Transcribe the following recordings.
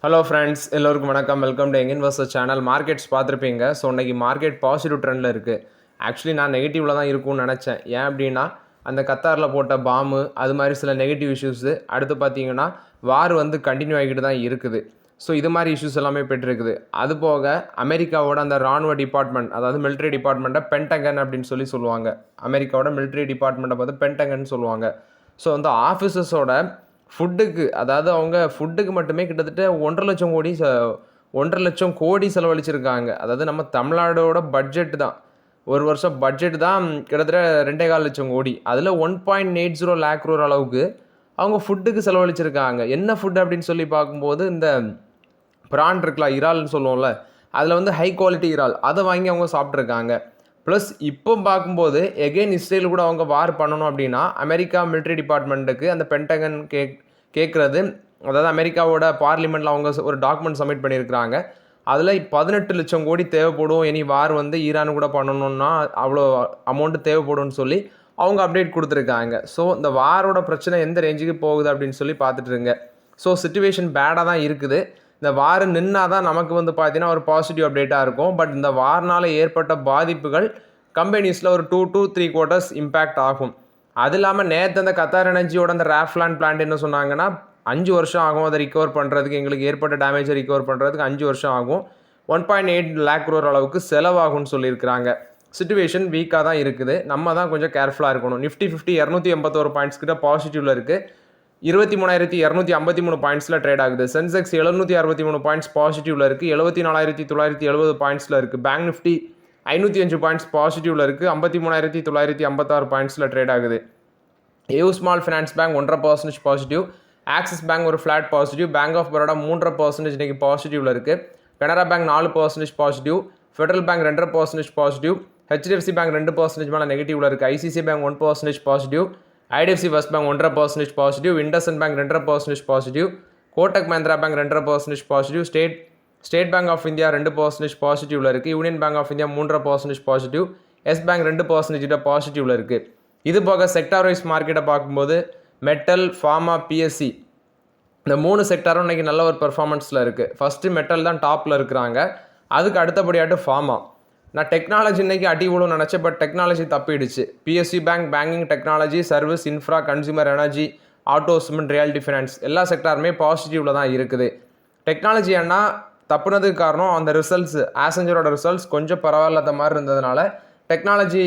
Hello friends, எல்லோருக்கும் வணக்கம். Welcome to young investor channel. Markets பார்த்துருப்பீங்க. ஸோ இன்றைக்கி மார்க்கெட் பாசிட்டிவ் ட்ரெண்டில் இருக்குது. ஆக்சுவலி நான் நெகட்டிவில் தான் இருக்கும்னு நினச்சேன். ஏன் அப்படின்னா அந்த கத்தாரில் போட்ட பாம்பு, அது மாதிரி சில நெகட்டிவ் இஷ்யூஸு, அடுத்து பார்த்தீங்கன்னா வார் கண்டினியூ ஆகிட்டு தான் இருக்குது. ஸோ இது மாதிரி இஷ்யூஸ் எல்லாமே பெற்றிருக்குது. அது போக அமெரிக்காவோட அந்த ராணுவ டிபார்ட்மெண்ட், அதாவது மிலிட்ரி டிபார்ட்மெண்ட்டை பென்டகன் அப்படின்னு சொல்லுவாங்க. அமெரிக்காவோட மிலிட்ரி டிபார்ட்மெண்ட்டை பார்த்து பென்டகன் சொல்லுவாங்க. ஸோ அந்த ஆஃபீஸர்ஸோட ஃபுட்டுக்கு, அதாவது அவங்க ஃபுட்டுக்கு மட்டுமே கிட்டத்தட்ட 1,50,000 கோடி செலவழிச்சிருக்காங்க. அதாவது நம்ம தமிழ்நாடோட பட்ஜெட் தான், ஒரு வருஷம் பட்ஜெட் தான் கிட்டத்தட்ட 2,25,000 கோடி. அதில் 1.80 lakh crore அளவுக்கு அவங்க ஃபுட்டுக்கு செலவழிச்சிருக்காங்க. என்ன ஃபுட் அப்படின்னு சொல்லி பார்க்கும்போது, இந்த ப்ரான் இருக்கலாம், இறால்னு சொல்லுவோம்ல, அதில் ஹை குவாலிட்டி இறால், அதை வாங்கி அவங்க சாப்பிட்ருக்காங்க. ப்ளஸ் இப்போ பார்க்கும்போது எகெயின் இஸ்ரேல் கூட அவங்க வார் பண்ணணும் அப்படின்னா அமெரிக்கா மிலிட்ரி டிபார்ட்மெண்ட்டுக்கு அந்த பென்டகன் கேட்குறது, அதாவது அமெரிக்காவோட பார்லிமெண்ட்டில் அவங்க ஒரு டாக்குமெண்ட் சப்மிட் பண்ணியிருக்கிறாங்க. அதில் 18 லட்சம் கோடி தேவைப்படும், இனி வார் ஈரான் கூட பண்ணணும்னா அவ்வளோ அமௌண்ட்டு தேவைப்படும்னு சொல்லி அவங்க அப்டேட் கொடுத்துருக்காங்க. ஸோ இந்த வாரோட பிரச்சனை எந்த ரேஞ்சுக்கு போகுது அப்படின்னு சொல்லி பார்த்துட்டுருங்க. ஸோ சிச்சுவேஷன் பேடாக தான் இருக்குது. இந்த வார் நின்னா தான் நமக்கு பார்த்தீங்கன்னா ஒரு பாசிட்டிவ் அப்டேட்டாக இருக்கும். பட் இந்த வார்னால் ஏற்பட்ட பாதிப்புகள் கம்பெனிஸில் ஒரு 2 to 3 quarters இம்பேக்ட் ஆகும். அது இல்லாமல் நேற்று அந்த கத்தார் எனர்ஜியோட அந்த ராஃப்லான் பிளான்ட் என்ன சொன்னாங்கன்னா 5 வருஷம் ஆகும் அதை ரிகவர் பண்ணுறதுக்கு, எங்களுக்கு ஏற்பட்ட டேமேஜை ரிகவர் பண்ணுறதுக்கு 5 வருஷம் ஆகும், 1.8 lakh crore அளவுக்கு செலவாகும்னு சொல்லியிருக்கிறாங்க. சிச்சுவேஷன் வீக்காக தான் இருக்குது. நம்ம தான் கொஞ்சம் கேர்ஃபுல்லாக இருக்கணும். நிஃப்டி 50 281 பாயிண்ட்ஸ் கிட்ட பாசிட்டிவில் இருக்குது. 23,253 பாயிண்ட்ஸில் ட்ரேட் ஆகுது. சென்செக்ஸ் 763 பாயிண்ட்ஸ் பாசிட்டிவில் இருக்குது. 74,970 பாயிண்ட்ஸில் இருக்குது. பேங்க் நிஃப்டி 505 பாயிண்ட்ஸ் பாசிட்டிவில் இருக்குது. 53,956 பாயிண்ட்ஸில் ட்ரேட் ஆகுது. AU small finance bank 1.5% positive. Axis bank ஒரு flat positive. Bank of Baroda 3% இன்றைக்கி பாசிட்டிவில் இருக்குது. Canara bank 4% positive. Federal bank 2% positive. HDFC bank 2% மேலே நெகட்டிவில் இருக்குது. ICICI bank 1% positive. IDFC first bank 1.5% positive. IndusInd bank 2% positive. Kotak Mahindra bank 2% positive. State bank of India 2% பாசிட்டிவில் இருக்குது. Union bank of India 3% positive. S bank 2% பாசிட்டிவில் இருக்குது. இது போக செக்டார் வைஸ் மார்க்கெட்டை பார்க்கும்போது மெட்டல், ஃபார்மா, பிஎஸ்சி இந்த 3 செக்டாரும் இன்றைக்கி நல்ல ஒரு பெர்ஃபார்மன்ஸில் இருக்குது. ஃபஸ்ட்டு மெட்டல் தான் டாப்பில் இருக்கிறாங்க. அதுக்கு அடுத்தபடியாட்டு ஃபார்மா. நான் டெக்னாலஜி இன்றைக்கி அடி விழும் நினச்சேன், பட் டெக்னாலஜி தப்பிடுச்சு. PSU bank banking, technology, service, infra, consumer energy, auto, cement, realty finance எல்லா செக்டாருமே பாசிட்டிவில் தான் இருக்குது. டெக்னாலஜி ஏன்னா தப்புனதுக்கு காரணம் அந்த ரிசல்ட்ஸ், ஆசஞ்சரோட ரிசல்ட்ஸ் கொஞ்சம் பரவாயில்லாத மாதிரி இருந்ததுனால டெக்னாலஜி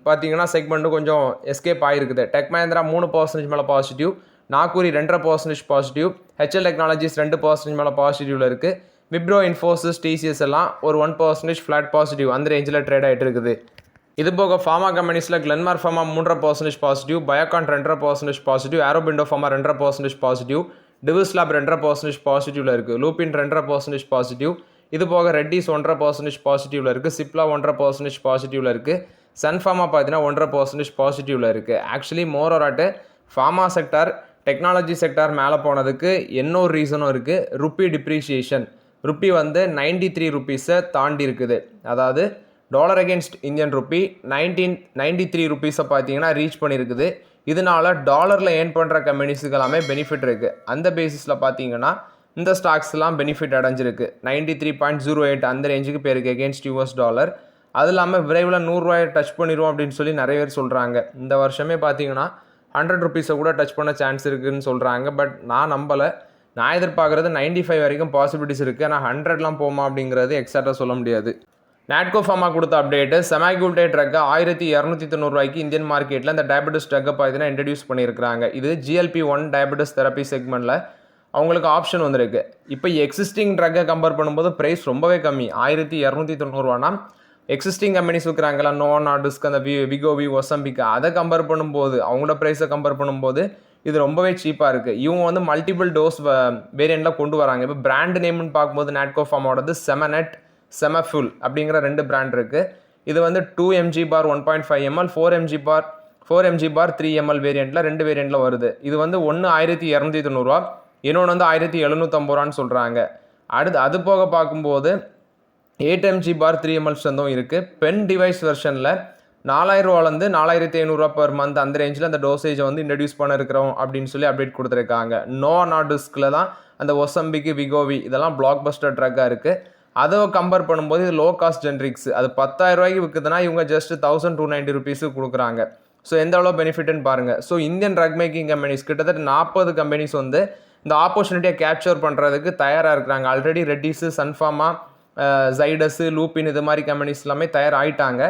பார்த்தீங்கன்னா செக்மெண்ட்டு கொஞ்சம் எஸ்கேப் ஆகிருக்குது. டெக் மஹிந்திரா 3% மேலே பாசிட்டிவ். நாக்கூரி 2.5% பாசிட்டிவ். ஹெச்எல் டெக்னாலஜிஸ் 2% மேலே பாசிட்டிவில் இருக்குது. விப்ரோ, இன்ஃபோசிஸ், டிசிஎஸ் எல்லாம் ஒரு 1% ஃப்ளாட் பாசிட்டிவ் அந்த ரேஞ்சில் ட்ரேட் ஆகிட்டு இருக்குது. இது போக ஃபார்மா கம்பெனிஸில் Glenmark pharma 3% positive. Biocon 2% positive. Aurobindo pharma 2% positive. Divi's lab 2% பாசிட்டிவில் இருக்குது. Lupin 2% positive. இது போக ரெட்டிஸ் 1% பாசிட்டிவில் இருக்குது. சிப்லா 1% பாசிட்டிவில் இருக்குது. சன் ஃபார்மா பார்த்தீங்கன்னா 1% பாசிட்டிவில் இருக்குது. ஆக்சுவலி மோரோராட்டு ஃபார்மா செக்டார், டெக்னாலஜி செக்டார் மேலே போனதுக்கு இன்னொரு ரீசனும் இருக்குது. Rupee depreciation. ருப்பி 93 ருப்பீஸை தாண்டி இருக்குது. அதாவது டாலர் அகேன்ஸ்ட் இந்தியன் ருப்பி 93 ருப்பீஸை பார்த்தீங்கன்னா ரீச் பண்ணியிருக்குது. இதனால டாலரில் ஏர்ன் பண்ணுற கம்பெனிஸுக்கு எல்லாமே பெனிஃபிட் இருக்குது. அந்த பேசிஸில் பார்த்தீங்கன்னா இந்த ஸ்டாக்ஸ்லாம் பெனிஃபிட் அடைஞ்சிருக்கு. 93.08 அந்த ரேஞ்சுக்கு பேருக்கு அகேன்ஸ்ட் யூஎஸ் டாலர். அது இல்லாமல் விரைவில் 100 ரூபாயை டச் பண்ணிடுவோம் அப்படின்னு சொல்லி நிறைய பேர் சொல்கிறாங்க. இந்த வருஷமே பார்த்தீங்கன்னா 100 ருப்பீஸை கூட டச் பண்ண சான்ஸ் இருக்குதுன்னு சொல்கிறாங்க. பட் நான் நம்பலை. நான் எதிர்பார்க்குறது 95 வரைக்கும் பாசிபிலிட்டிஸ் இருக்குது. ஆனால் 100லாம் போமா அப்படிங்கிறது எக்ஸாக்டாக சொல்ல முடியாது. நாட்கோ ஃபார்மா கொடுத்த அப்டேட்டு, செமாக்யூல்டே ட்ரக்கை 1,290 ரூபாய்க்கு இந்தியன் மார்க்கெட்டில் இந்த டயபெட்டிஸ் ட்ரக்கை பார்த்தீங்கன்னா இன்ட்ரடியூஸ் பண்ணியிருக்கிறாங்க. இது GLP-1 டயபெட்டிஸ் தெரப்பி செக்மெண்ட்டில் அவங்களுக்கு ஆப்ஷன் வந்திருக்கு. இப்போ எக்ஸிஸ்டிங் ட்ரக்கை கம்பேர் பண்ணும்போது ப்ரைஸ் ரொம்பவே கம்மி. 1,290 ரூபானா எக்ஸிஸ்டிங் கம்பெனிஸ் விற்கிறாங்களா, நோவா நார்டிஸ்க், அந்த விகோவி, ஒசம்பிக், அதை கம்பேர் பண்ணும்போது, அவங்களோட ப்ரைஸை கம்பேர் பண்ணும்போது இது ரொம்பவே சீப்பாக இருக்குது. இவங்க மல்டிபிள் டோஸ் வேரியண்ட்டில் கொண்டு வராங்க. இப்போ பிராண்ட் நேம்னு பார்க்கும்போது நாட்கோ ஃபார்மாவோடது செமனெட், செமஃபுல் அப்படிங்கிற 2 பிராண்ட் இருக்குது. இது 2 mg பார் 1.5 ml, 4 mg பார் 3 ml வேரியண்ட்டில் 2 வேரியண்ட்டில் வருது. இது ஒன்று 1,290 ரூபா, இன்னொன்று 1,750 ரூபான்னு சொல்கிறாங்க. அது போக பார்க்கும்போது 8 mg பார் 3 ml இருக்குது. பென் டிவைஸ் வெர்ஷனில் ரூ. 4500 per மந்த் அந்த ரேஞ்சில் அந்த டோசேஜை வந்து இன்ட்ரடியூஸ் பண்ண இருக்கிறோம் அப்படின்னு சொல்லி அப்டேட் கொடுத்துருக்காங்க. நோவோ நார்டிஸ்கில் தான் அந்த ஒசம்பிக்கு விகோவி இதெல்லாம் பிளாக் பஸ்டர் ட்ரக்காக இருக்குது. அதை கம்பேர் பண்ணும்போது இது லோ காஸ்ட் ஜென்ரிக்ஸ். அது 10,000 ரூபாய்க்கு விற்குதுன்னா இவங்க ஜஸ்ட் 1290 ருபீஸுக்கு கொடுக்குறாங்க. ஸோ எந்த அளவு பெனிஃபிட்னு பாருங்கள். So Indian drug making companies கிட்டத்தட்ட 40 கம்பெனிஸ் வந்து இந்த ஆப்பர்ச்சுனிட்டியை கேப்சர் பண்ணுறதுக்கு தயாராக இருக்கிறாங்க. ஆல்ரெடி ரெட்டிஸு, சன்ஃபார்மா, ஜைடஸு, லூப்பின் இது மாதிரி கம்பெனிஸ் எல்லாமே தயாராகிட்டாங்க.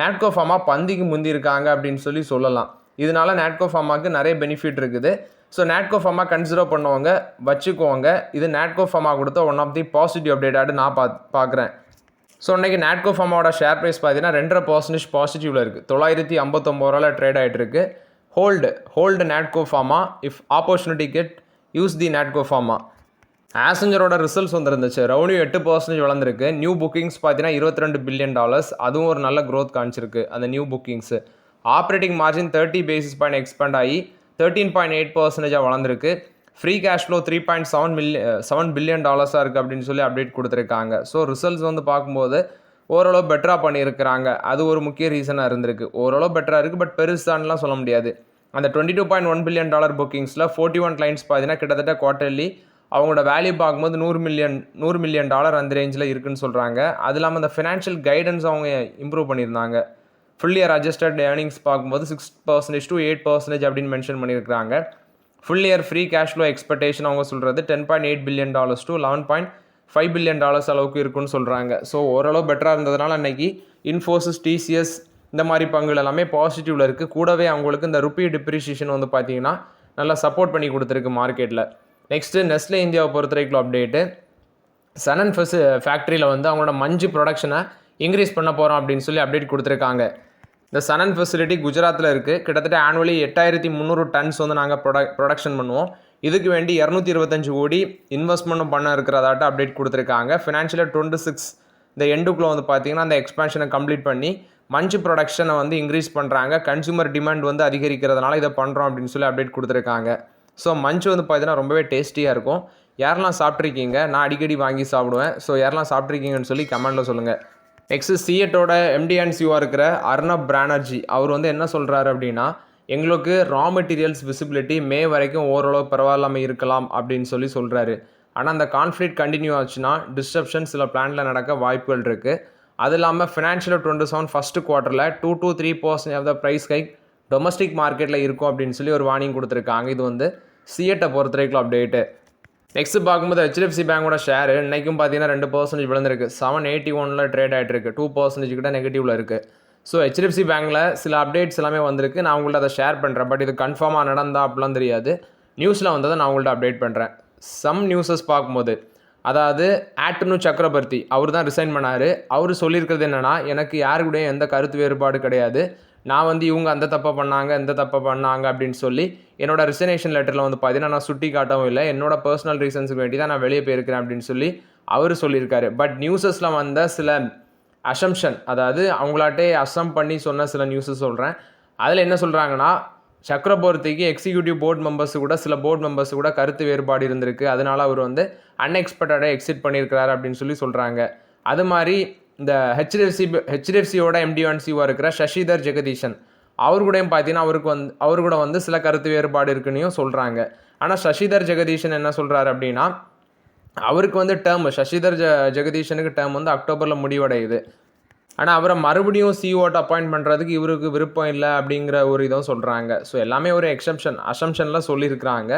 நாட்கோ ஃபார்மா பந்திக்கு முந்தி இருக்காங்க அப்படின்னு சொல்லலாம். இதனால நாட்கோ ஃபார்மாவுக்கு நிறைய பெனிஃபிட் இருக்குது. ஸோ நாட்கோ ஃபார்மா கன்சிடர் பண்ணுவாங்க, வச்சுக்கோங்க. இது நாட்கோ ஃபார்மா கொடுத்த ஒன் ஆஃப் தி பாசிட்டிவ் அப்டேட்டாக நான் பார்க்குறேன். ஸோ இன்றைக்கி நாட்கோ ஃபார்மாவோட ஷேர் ப்ரைஸ் பார்த்தீங்கன்னா 2.5% பாசிட்டிவில் இருக்குது. 959 ரூபாயில் ட்ரேட் ஆகிட்டு இருக்கு. Hold Natco pharma, if opportunity get use the Natco pharma. ஆசஞ்சரோட ரிசல்ட்ஸ் வந்துருந்துச்சு. ரெவன்யூ 8% வளர்ந்துருக்கு. நியூ புக்கிங்ஸ் பார்த்தீங்கன்னா $22 பில்லியன், அதுவும் ஒரு நல்ல க்ரோத் காமிச்சிருக்கு அந்த new bookings. Operating margin 30 basis point expand ஆகி 13.8% வளர்ந்துருக்கு. ஃப்ரீ கேஷ் ஃப்ளோ $3.7 பில்லியன் இருக்குது அப்படின்னு சொல்லி அப்டேட் கொடுத்துருக்காங்க. ஸோ ரிசல்ட்ஸ் வந்து பார்க்கும்போது ஓரளவு பெட்டராக பண்ணியிருக்கிறாங்க. அது ஒரு முக்கிய ரீசனாக இருந்திருக்கு. ஓரளவு பெட்டராக இருக்குது, பட் பெருசான்லாம் சொல்ல முடியாது. அந்த $22.1 பில்லியன் புக்கிங்ஸில் 41 கிளைண்ட்ஸ் பார்த்தீங்கன்னா கிட்டத்தட்ட குவார்ட்டர்லி அவங்களோட வேல்யூ பார்க்கும்போது $100 மில்லியன் அந்த ரேஞ்சில் இருக்குன்னு சொல்கிறாங்க. அது இல்லாமல் அந்த ஃபினான்ஷியல் கைடன்ஸ் அவங்க இம்ப்ரூவ் பண்ணியிருந்தாங்க. ஃபுல் இயர் அட்ஜஸ்டட் ஏர்னிங்ஸ் பார்க்கும்போது 6% to 8% அப்படின்னு மென்ஷன் பண்ணியிருக்காங்க. Full year free cash flow expectation அவங்க சொல்கிறது $10.8 பில்லியன் to $11.5 பில்லியன் அளவுக்கு இருக்குன்னு சொல்கிறாங்க. ஸோ ஓரளவு பெட்டராக இருந்ததுனால அன்றைக்கி இன்ஃபோசிஸ், டிசிஎஸ் இந்த மாதிரி பங்குகள் எல்லாமே பாசிட்டிவில் இருக்குது. கூடவே அவங்களுக்கு இந்த ருப்பி டிப்ரிசியேஷன் வந்து பார்த்திங்கன்னா நல்லா சப்போர்ட் பண்ணி கொடுத்துருக்கு மார்க்கெட்டில். நெக்ஸ்ட்டு நெஸ்லே இந்தியாவை பொறுத்த வரைக்கும் அப்டேட்டு, சனன் ஃபேக்ட்ரியில் வந்து அவங்களோட மஞ்சு ப்ரொடக்ஷனை இன்க்ரீஸ் பண்ண போகிறோம் அப்படின்னு சொல்லி அப்டேட் கொடுத்துருக்காங்க. இந்த சனன் ஃபெசிலிட்டி குஜராத்தில் இருக்குது. கிட்டத்தட்ட ஆனுவலி 8300 டன்ஸ் வந்து நாங்கள் ப்ரொடக்ஷன் பண்ணுவோம். இதுக்கு வேண்டி 225 கோடி இன்வெஸ்ட்மெண்ட்டும் பண்ண இருக்கிறதாட்ட அப்டேட் கொடுத்துருக்காங்க. ஃபினான்ஷியல் 26 இந்த எண்டுக்குள்ளே வந்து பார்த்திங்கன்னா அந்த எக்ஸ்பேன்ஷனை கம்ப்ளீட் பண்ணி மஞ்சு ப்ரொடக்ஷனை வந்து இன்க்ரீஸ் பண்ணுறாங்க. கன்சூமர் டிமாண்ட் வந்து அதிகரிக்கிறதுனால இதை பண்ணுறோம் அப்படின்னு சொல்லி அப்டேட் கொடுத்துருக்காங்க. ஸோ மஞ்சு வந்து பார்த்தீங்கன்னா ரொம்பவே டேஸ்டியாக இருக்கும். யாரெல்லாம் சாப்பிட்ருக்கீங்க? நான் அடிக்கடி வாங்கி சாப்பிடுவேன். ஸோ யாரெல்லாம் சாப்பிட்ருக்கீங்கன்னு சொல்லி கமெண்ட்டில் சொல்லுங்கள். நெக்ஸ்ட்டு சிஎட்டோட எம்டி அண்ட் சிஓவாக இருக்கிற அர்னப் பானர்ஜி அவர் வந்து என்ன சொல்கிறாரு அப்படின்னா, எங்களுக்கு ரா மெட்டீரியல்ஸ் விசிபிலிட்டி மே வரைக்கும் ஓரளவு பரவாயில்லாமல் இருக்கலாம் அப்படின்னு சொல்கிறாரு. ஆனால் அந்த கான்ஃப்ளிக்ட் கண்டினியூ ஆச்சுன்னா டிஸ்ட்ரப்ஷன் சில பிளானில் நடக்க வாய்ப்புகள் இருக்குது. அது இல்லாமல் ஃபினான்ஷியல் 27 ஃபஸ்ட்டு குவார்ட்டரில் 2 to 3% of the price hike domestic மார்க்கெட்டில் இருக்கும் அப்படின்னு சொல்லி ஒரு வார்னிங் கொடுத்துருக்காங்க. இது வந்து சிஎட்டை பொறுத்த வரைக்கும் அப்டேட்டு. நெக்ஸ்ட் பார்க்கும்போது HDFC பேங்கோட ஷேர் இன்றைக்கும் பார்த்தீங்கன்னா 2% விழுந்திருக்கு. 781 ட்ரேட் ஆகிட்டு இருக்குது. 2% கிட்ட நெகட்டிவில் இருக்குது. ஸோ HDFC பேங்கில் சில அப்டேட்ஸ் எல்லாமே வந்திருக்கு. நான் உங்கள்ட்ட அதை ஷேர் பண்ணுறேன். பட் இது கன்ஃபார்மாக நடந்தா அப்படிலாம் தெரியாது. நியூஸில் வந்ததை நான் உங்கள்ட்ட அப்டேட் பண்ணுறேன். சம் நியூஸஸ் பார்க்கும்போது, அதாவது ஆட்டனு சக்கரவர்த்தி அவர் தான் ரிசைன் பண்ணார். அவர் சொல்லியிருக்கிறது என்னென்னா, எனக்கு யாருக்கூடையும் எந்த கருத்து வேறுபாடு கிடையாது. நான் வந்து இவங்க அந்த தப்பை பண்ணாங்க, இந்த தப்பை பண்ணாங்க அப்படின்னு சொல்லி என்னோடய ரிசைனேஷன் லெட்டரில் வந்து பார்த்தீங்கன்னா நான் சுட்டி காட்டவும் இல்லை. என்னோட பர்சனல் ரீசன்ஸுக்கு வேண்டி தான் நான் வெளியே போயிருக்கிறேன் அப்படின்னு சொல்லி அவர் சொல்லியிருக்காரு. பட் நியூஸஸில் வந்த சில அசம்ஷன், அதாவது அவங்களாட்டே பண்ணி சொன்ன சில நியூஸஸ் சொல்கிறேன். அதில் என்ன சொல்கிறாங்கன்னா, சக்கரவர்த்திக்கு எக்ஸிக்யூட்டிவ் போர்ட் மெம்பர்ஸ் கூட சில போர்ட் மெம்பர்ஸ் கூட கருத்து வேறுபாடு இருந்திருக்கு. அதனால் அவர் வந்து அன்எக்ஸ்பெக்டடாக எக்ஸிட் பண்ணியிருக்கிறார் அப்படின்னு சொல்கிறாங்க. அது மாதிரி இந்த ஹெச்டிஎஃப்சியோட எம்டி1சிஓ இருக்கிற சசிதர் ஜெகதீஷன் அவர் கூடயும் பார்த்தீங்கன்னா அவரு கூட வந்து சில கருத்து வேறுபாடு இருக்குன்னு சொல்கிறாங்க. ஆனால் சசிதர் ஜெகதீஷன் என்ன சொல்கிறாரு அப்படின்னா, அவருக்கு வந்து சசிதர் ஜெகதீஷனுக்கு டேர்ம் வந்து அக்டோபரில் முடிவடையுது. ஆனால் அவரை மறுபடியும் சிஓட்ட அப்பாயிண்ட் பண்ணுறதுக்கு இவருக்கு விருப்பம் இல்லை அப்படிங்கிற ஒரு இதுவும் சொல்கிறாங்க. ஸோ எல்லாமே ஒரு அசம்ஷனில் சொல்லியிருக்கிறாங்க.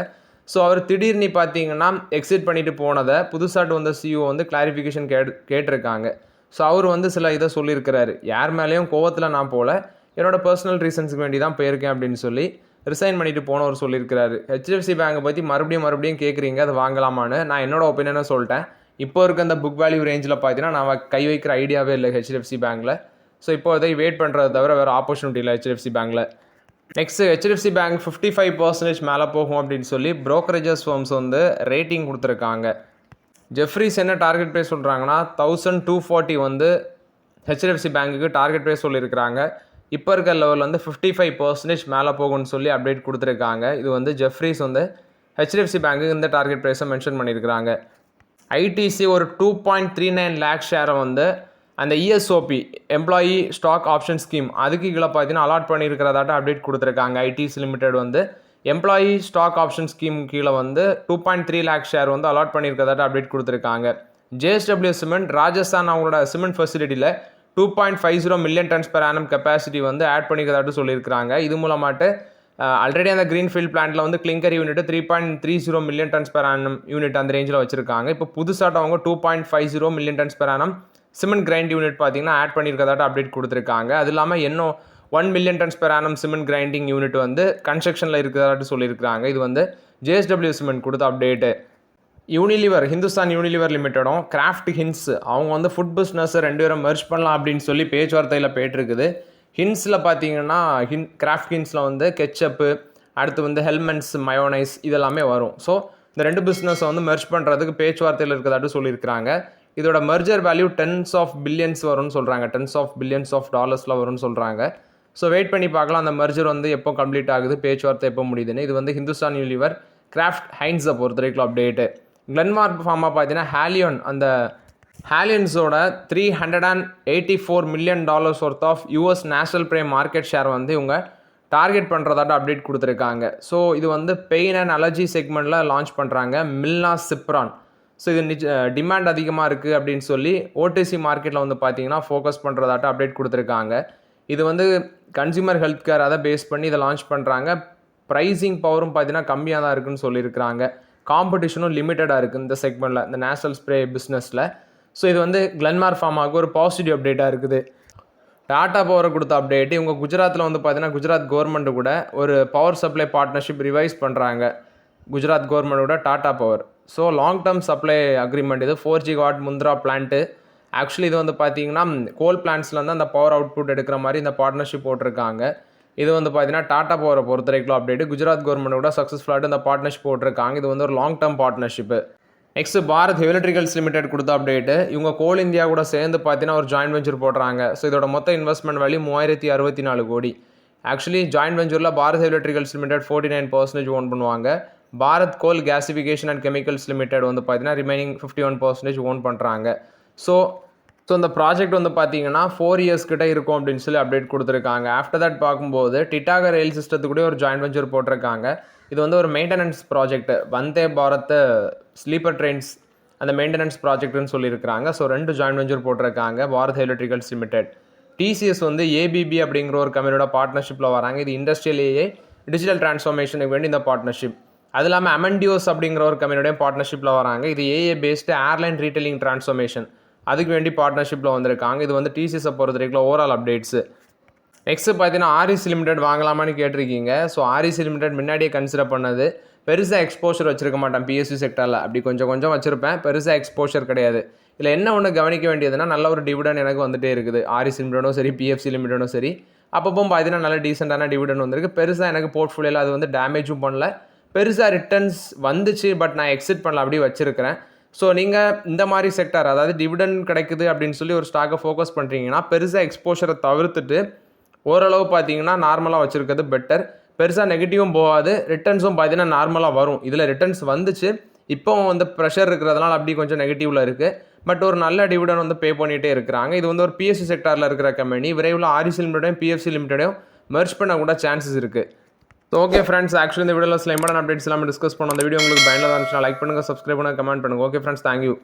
ஸோ அவர் திடீர்னு பார்த்தீங்கன்னா எக்ஸிட் பண்ணிட்டு போனதை புதுசாட்டு வந்த சிஓ வந்து கிளாரிஃபிகேஷன் கேட்டிருக்காங்க. ஸோ அவர் வந்து சில இதை சொல்லியிருக்கிறாரு. யார் மேலேயும் கோவத்தில் நான் போல, என்னோடய பர்சனல் ரீசன்ஸுக்கு வேண்டி தான் போயிருக்கேன் அப்படின்னு சொல்லி ரிசைன் பண்ணிட்டு போனவர் சொல்லியிருக்கிறாரு. HDFC பேங்கை பற்றி மறுபடியும் கேட்குறீங்க, அதை வாங்கலாமான்னு. நான் என்னோடய ஒப்பீனியனை சொல்லிட்டேன். இப்போ இருக்க அந்த புக் வேல்யூ ரேஞ்சில் பார்த்தீங்கன்னா நான் கை வைக்கிற ஐடியாவே இல்லை HDFC பேங்கில். ஸோ இப்போ அதை வெயிட் பண்ணுறத தவிர வேறு ஆப்பர்ச்சுனிட்டி இல்லை HDFC பேங்கில். நெக்ஸ்ட்டு HDFC பேங்க் 55% மேலே போகும் அப்படின்னு சொல்லி ப்ரோக்கரேஜஸ் ஃபர்ம்ஸ் வந்து ரேட்டிங் கொடுத்துருக்காங்க. ஜெஃப்ரிஸ் என்ன டார்கெட் ப்ரைஸ் சொல்கிறாங்கன்னா 1240 வந்து HDFC பேங்குக்கு டார்கெட் ப்ரைஸ் சொல்லியிருக்கிறாங்க. இப்போ இருக்க லெவல் வந்து 55% மேலே போகும்னு சொல்லி அப்டேட் கொடுத்துருக்காங்க. இது வந்து ஜெஃப்ரிஸ் வந்து HDFC பேங்குக்கு இந்த டார்கெட் ப்ரைஸை மென்ஷன் பண்ணியிருக்கிறாங்க. ஐடிசி ஒரு 2.39 லேக் ஷேரை வந்து அந்த ESOP employee stock option scheme அதுக்கு கீழே பார்த்தீங்கன்னா அலாட் பண்ணியிருக்கிறதாட்ட அப்டேட் கொடுத்துருக்காங்க. ஐடிசி லிமிடெட் வந்து எம்ப்ளாயி ஸ்டாக் ஆப்ஷன் ஸ்கீம் கீழே வந்து 2.3 லேக் ஷேர் வந்து அலாட் பண்ணியிருக்கிறதாட்ட அப்டேட் கொடுத்துருக்காங்க. JSW சிமெண்ட் ராஜஸ்தான் அவங்களோட சிமெண்ட் ஃபெசிலிட்டியில் 2.50 million tons per annum capacity வந்து ஆட் பண்ணிக்கிறதாட்டு சொல்லியிருக்காங்க. இது மூலமாட்டு ஆல்ரெடி அந்த க்ரீன்ஃபீல்ட் பிளான்ட்டில் வந்து clinker unit 3.30 million tons per annum unit அந்த ரேஞ்சில் வச்சிருக்காங்க. இப்போ புதுசாக அவங்க 2.50 million tons per annum cement grind unit பார்த்தீங்கன்னா ஆட் பண்ணியிருக்கிறதாட்ட அப்டேட் கொடுத்துருக்காங்க. அது இல்லாமல் இன்னும் 1 million tons per annum cement grinding unit வந்து கன்ஸ்ட்ரக்ஷனில் இருக்கிறதாட்டு சொல்லியிருக்காங்க. இது வந்து JSW சிமெண்ட் கொடுத்த அப்டேட்டு. யூனிலிவர் ஹிந்துஸ்தான் யூனிலிவர் லிமிட்டடும் கிராஃப்ட் ஹின்ஸ் அவங்க வந்து ஃபுட் பிஸ்னஸை 2 பேரும் மெர்ஜ் பண்ணலாம் அப்படின்னு சொல்லி பேச்சுவார்த்தையில் போயிட்டுருக்குது. ஹின்ஸில் பார்த்தீங்கன்னா கிராஃப்ட் ஹின்ஸில் வந்து கெச்சப்பு, அடுத்து வந்து ஹெல்மென்ஸ், மயோனைஸ் இதெல்லாமே வரும். ஸோ இந்த 2 பிஸ்னஸை வந்து மெர்ஜ் பண்ணுறதுக்கு பேச்சுவார்த்தையில் இருக்கிறதாட்டு சொல்லியிருக்கிறாங்க. இதோட merger value tens of billions வரும்னு சொல்கிறாங்க. டென்ஸ் ஆஃப் பில்லியன்ஸ் ஆஃப் டாலர்ஸில் வரும்னு சொல்கிறாங்க. ஸோ வெயிட் பண்ணி பார்க்கலாம் அந்த மெர்ஜர் வந்து எப்போ கம்ப்ளீட் ஆகுது, பேச்சுவார்த்தை எப்போ முடியுதுன்னு. இது வந்து ஹிந்துஸ்தான் யூனிலிவர் கிராஃப்ட் ஹைன்ஸை பொறுத்த வரைக்கும் அப்டேட்டு. கிளென்மார்க் ஃபார்மா பார்த்தீங்கன்னா ஹாலியோன் அந்த ஹாலியன்ஸோட $384 million worth of US national spray market share வந்து இவங்க டார்கெட் பண்ணுறதாட்ட அப்டேட் கொடுத்துருக்காங்க. ஸோ இது வந்து பெயின் அண்ட் அலர்ஜி செக்மெண்ட்டில் லான்ச் பண்ணுறாங்க மில்னா சிப்ரான். ஸோ இது டிமாண்ட் அதிகமாக இருக்குது அப்படின்னு சொல்லி OTC மார்க்கெட்டில் வந்து பார்த்தீங்கன்னா ஃபோக்கஸ் பண்ணுறதாட்ட அப்டேட் கொடுத்துருக்காங்க. இது வந்து கன்சியூமர் ஹெல்த் கேர் அதை பேஸ் பண்ணி இதை லான்ச் பண்ணுறாங்க. ப்ரைஸிங் பவரும் பார்த்தீங்கன்னா கம்மியாக தான் இருக்குதுன்னு சொல்லியிருக்கிறாங்க. காம்படிஷனும் லிமிட்டடாக இருக்குது இந்த செக்மெண்ட்டில், இந்த நேஷனல் ஸ்ப்ரே பிஸ்னஸில். ஸோ இது வந்து கிளென்மார்க் ஃபார்மாவுக்கு ஒரு பாசிட்டிவ் அப்டேட்டாக இருக்குது. டாடா பவரை கொடுத்த அப்டேட் இவங்க குஜராத்தில் வந்து பார்த்தீங்கன்னா குஜராத் கவர்மெண்ட்டு கூட ஒரு பவர் சப்ளை பார்ட்னர்ஷிப் ரிவைஸ் பண்ணுறாங்க. குஜராத் கவர்மெண்ட்டோட Tata power. So long term supply agreement இது 4 GW முந்த்ரா பிளான்ட்டு. ஆக்சுவலி இது வந்து பார்த்தீங்கன்னா கோல் பிளான்ட்ஸ்லேருந்து அந்த பவர் அவுட்புட் எடுக்கிற மாதிரி இந்த பார்ட்னர்ஷிப் போட்டிருக்காங்க. இது வந்து பார்த்தீங்கன்னா டாடா பவரை பொறுத்த வரைக்கும் அப்டேட். குஜராத் கவர்மெண்ட்டோட சக்ஸஸ்ஃபுல்லாக இந்த பார்ட்னர்ஷிப் போட்டிருக்காங்க. இது வந்து ஒரு long term partnership. Next Bharat electricals limited கொடுத்த அப்டேட்டு இவங்க கோல் இந்தியா கூட சேர்ந்து பார்த்தீங்கன்னா ஒரு ஜாயின்ட் வெஞ்சர் போடுறாங்க. ஸோ இதோட மொத்த investment value 3064 crore. Actually joint வெஞ்சரில் பாரத் எலக்ட்ரிகல்ஸ் லிமிடெட் 49% ஓன் பண்ணுவாங்க. Bharat coal gasification and chemicals limited வந்து பார்த்தீங்கன்னா ரிமைனிங் 51% ஓன் பண்ணுறாங்க. ஸோ இந்த ப்ராஜெக்ட் வந்து பார்த்தீங்கன்னா 4 இயர்ஸ் கிட்ட இருக்கும் அப்படின்னு சொல்லி அப்டேட் கொடுத்துருக்காங்க. ஆஃப்டர் தட் பார்க்கும்போது டிட்டாகர் ரயில் சிஸ்டத்துக்கு கூட ஒரு ஜாயின்ட் வெஞ்சர் போட்டிருக்காங்க. இது வந்து ஒரு maintenance project, Vande Bharat sleeper trains அந்த மெயின்டெனன்ஸ் ப்ராஜெக்ட்னு சொல்லியிருக்கிறாங்க. ஸோ 2 ஜாயின்ட் வெஞ்சர் போட்டிருக்காங்க பாரத் எலக்ட்ரிகல்ஸ் லிமிடெட். TCS வந்து ABB அப்படிங்கிற ஒரு கம்பெனியோட பார்ட்னர்ஷிப்பில் வராங்க. இது இண்டஸ்ட்ரியல் டிஜிட்டல் டிரான்ஸ்ஃபார்மேஷனுக்கு வேண்டி இந்த பார்ட்னர்ஷிப். அது இல்லாமல் அமெண்டியோஸ் அப்படிங்கிற ஒரு கம்பெனியோட பார்ட்னர்ஷிப்பில் வராங்க. இது AA based airline retailing transformation அதுக்கு வேண்டி பார்ட்னர்ஷிப்பில் வந்திருக்காங்க. இது வந்து TCS பொறுத்த வரைக்கும் ஓவரால் அப்டேட்ஸு. நெக்ஸ்ட்டு பார்த்தீங்கன்னா REC லிமிடெட் வாங்கலாமான்னு கேட்டிருக்கீங்க. ஸோ REC லிமிடெட் முன்னாடியே கன்சிடர் பண்ணது. பெருசாக எக்ஸ்போஷர் வச்சிருக்க மாட்டேன் PSU செக்டரில், அப்படி கொஞ்சம் வச்சுருப்பேன். பெருசாக எக்ஸ்போஷர் கிடையாது. இதில் என்ன ஒன்று கவனிக்க வேண்டியதுன்னா நல்ல ஒரு டிவிடன் எனக்கு வந்துகிட்டே இருக்குது. REC லிமிடெடும் சரி PFC லிமிடெடும் சரி அப்பப்போ பார்த்தீங்கன்னா நல்ல டீசெண்டான டிவிடன் வந்திருக்கு. பெருசாக எனக்கு போர்ட்ஃபோலியோவில் அது வந்து டேமேஜும் பண்ணல. பெருசாக ரிட்டர்ன்ஸ் வந்துச்சு, பட் நான் எக்ஸிட் பண்ணல, அப்படியே வச்சுருக்கிறேன். ஸோ நீங்கள் இந்த மாதிரி செக்டர் அதாவது டிவிடன் கிடைக்குது அப்படின்னு சொல்லி ஒரு ஸ்டாக்கை ஃபோக்கஸ் பண்ணுறீங்கன்னா பெருசாக எக்ஸ்போஷரை தவிர்த்துட்டு ஓரளவு பார்த்தீங்கன்னா நார்மலாக வச்சுருக்கிறது பெட்டர். பெருசாக நெகட்டிவும் போகாது, ரிட்டர்ன்ஸும் பார்த்தீங்கன்னா நார்மலாக வரும். இதில் ரிட்டர்ன்ஸ் வந்துச்சு, இப்போ வந்து ப்ரெஷர் இருக்கிறதுனால அப்படி கொஞ்சம் நெகட்டிவில் இருக்குது. பட் ஒரு நல்ல டிவிடன் வந்து பே பண்ணிகிட்டே இருக்கிறாங்க. இது வந்து ஒரு PSU செக்டாரில் இருக்கிற கம்பெனி. விரைவில் REC லிமிடெடையும் PFC லிமிடெடையும் மெர்ஜ் பண்ண கூட சான்சஸ் இருக்குது. ஸோ ஓகே ஃப்ரெண்ட்ஸ், ஆக்சுவலி இந்த வீடியோவில் சில இம்பார்ட்டன்ட் அப்டேட்ஸ் எல்லாமே டிஸ்கஸ் பண்ணோம். அந்த வீடியோ உங்களுக்கு பயனுள்ளதாக இருந்துச்சுன்னா லைக் பண்ணுங்கள், சப்ஸ்கிரைப் பண்ணுங்கள், கமெண்ட் பண்ணுங்கள். Okay friends, thank you.